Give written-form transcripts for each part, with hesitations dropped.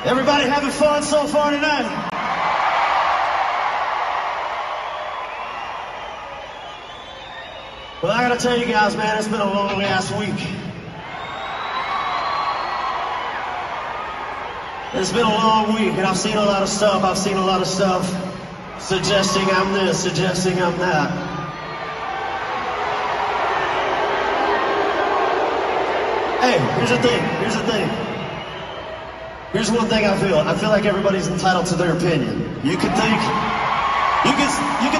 Everybody having fun so far tonight? Well, I gotta tell you guys, man, it's been a long ass week. It's been a long week, and I've seen a lot of stuff. I've seen a lot of stuff suggesting I'm this, suggesting I'm that. Hey, here's the thing. Here's one thing I feel. I feel like everybody's entitled to their opinion. You can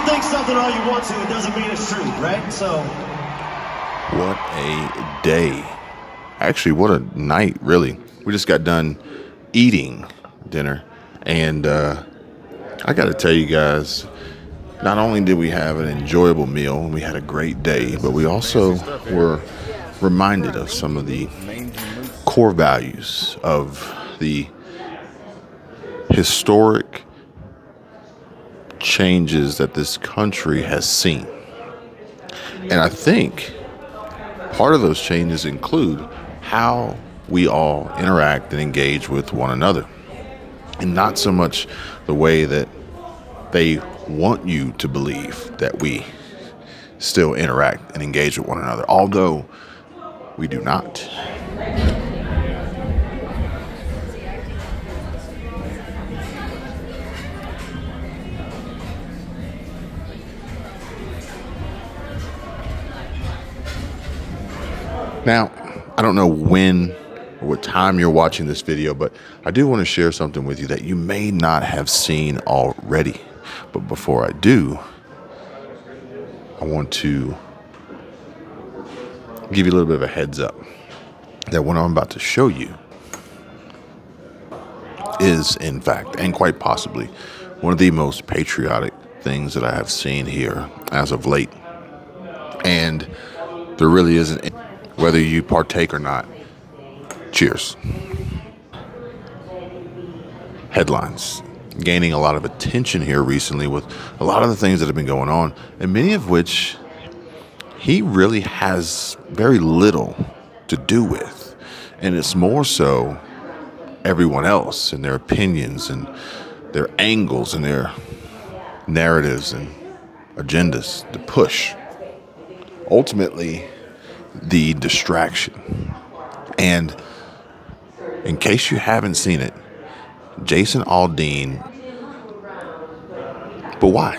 think something all you want to. It doesn't mean it's true, right? So. What a day. Actually, what a night, really. We just got done eating dinner, and I got to tell you guys, not only did we have an enjoyable meal and we had a great day, but we also were reminded of some of the core values of the historic changes that this country has seen. And I think part of those changes include how we all interact and engage with one another, and not so much the way that they want you to believe that we still interact and engage with one another, although we do not. Now, I don't know when or what time you're watching this video, but I do want to share something with you that you may not have seen already. But before I do, I want to give you a little bit of a heads up that what I'm about to show you is, in fact, and quite possibly, one of the most patriotic things that I have seen here as of late. And there really isn't, whether you partake or not. Cheers. Headlines gaining a lot of attention here recently with a lot of the things that have been going on, and many of which he really has very little to do with. And it's more so everyone else and their opinions and their angles and their narratives and agendas to push. Ultimately, the distraction. And in case you haven't seen it, Jason Aldean. But why?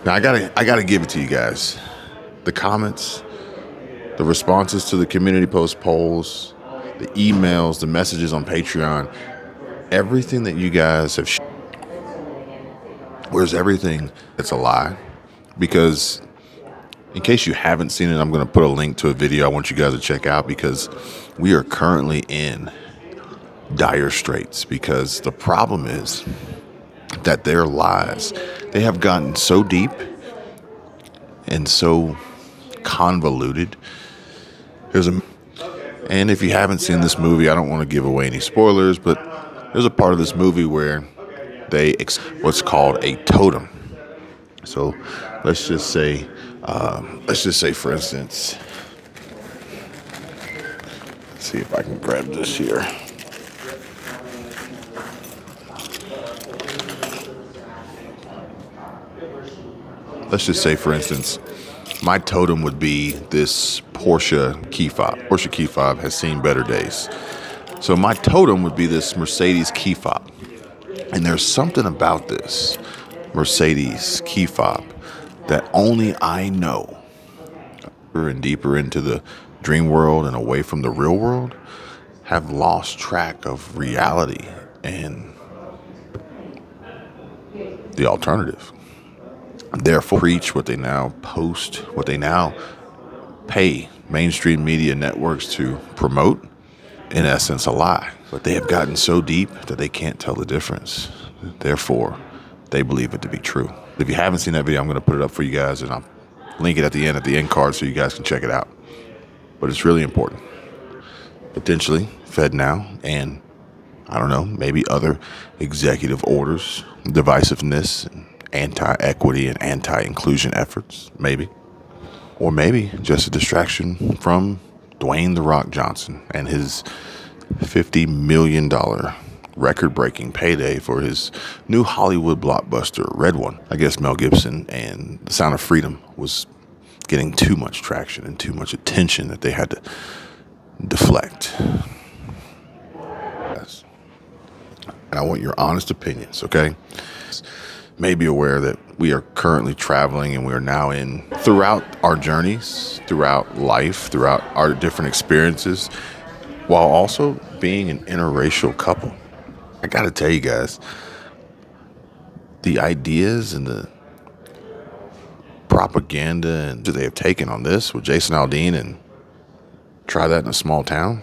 Now I gotta give it to you guys. The comments, the responses to the community post polls, the emails, the messages on Patreon, everything that you guys have. Where's everything that's a lie? Because in case you haven't seen it, I'm going to put a link to a video I want you guys to check out, because we are currently in dire straits, because the problem is that their lies, they have gotten so deep and so convoluted. And if you haven't seen this movie, I don't want to give away any spoilers, but there's a part of this movie where they what's called a totem. So let's just say, for instance, let's see if I can grab this here. Let's just say, for instance, my totem would be this Porsche key fob. Porsche key fob has seen better days. So my totem would be this Mercedes key fob. And there's something about this Mercedes key fob that only I know. And deeper into the dream world and away from the real world, have lost track of reality and the alternative. Therefore, preach what they now post, what they now pay mainstream media networks to promote, in essence, a lie. But they have gotten so deep that they can't tell the difference. Therefore, they believe it to be true. If you haven't seen that video, I'm going to put it up for you guys, and I'll link it at the end card so you guys can check it out. But it's really important. Potentially FedNow and, I don't know, maybe other executive orders, divisiveness, and anti-equity and anti-inclusion efforts, maybe. Or maybe just a distraction from Dwayne "The Rock" Johnson and his $50 million record-breaking payday for his new Hollywood blockbuster, Red One. I guess Mel Gibson and The Sound of Freedom was getting too much traction and too much attention that they had to deflect. Yes. And I want your honest opinions, okay? May be aware that we are currently traveling and we are now throughout our journeys, throughout life, throughout our different experiences, while also being an interracial couple. I gotta tell you guys, the ideas and the propaganda and they have taken on this with Jason Aldean and try that in a small town.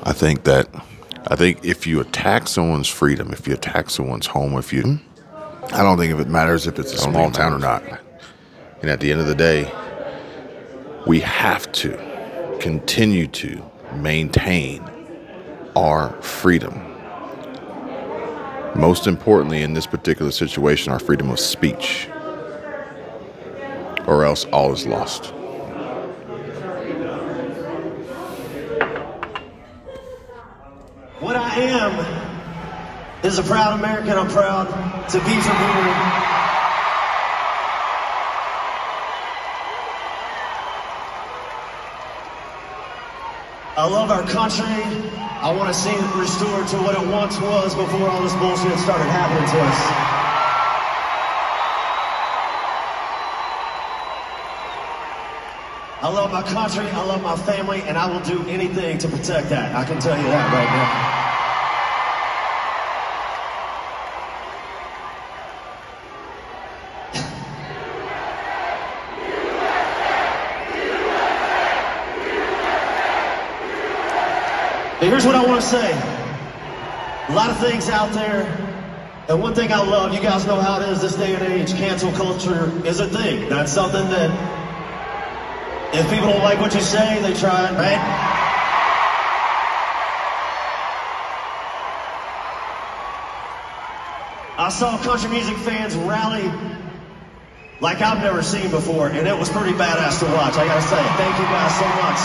I think if you attack someone's freedom, if you attack someone's home, I don't think if it matters if it's a small town or not. And at the end of the day, we have to continue to maintain our freedom. Most importantly, in this particular situation, our freedom of speech, or else all is lost. What I am is a proud American. I'm proud to be from here. I love our country. I want to see it restored to what it once was before all this bullshit started happening to us. I love my country, I love my family, and I will do anything to protect that. I can tell you that right now. Here's what I want to say. A lot of things out there, and one thing I love, you guys know how it is this day and age, cancel culture is a thing. That's something that, if people don't like what you say, they try it, right? I saw country music fans rally like I've never seen before, and it was pretty badass to watch, I gotta say. Thank you guys so much.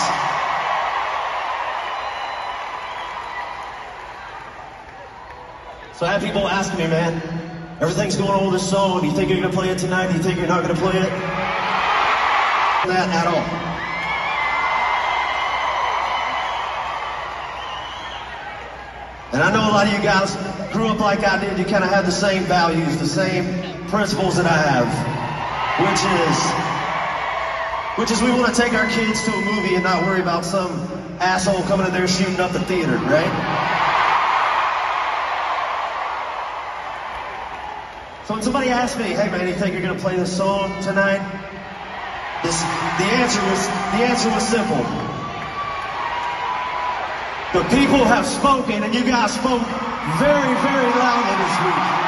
So I have people asking me, man, everything's going on with this song. Do you think you're going to play it tonight? Do you think you're not going to play it? That at all. And I know a lot of you guys grew up like I did. You kind of have the same values, the same principles that I have, which is we want to take our kids to a movie and not worry about some asshole coming in there shooting up the theater, right? So when somebody asked me, hey man, you think you're gonna play this song tonight? The answer was simple. The people have spoken, and you guys spoke very, very loudly this week.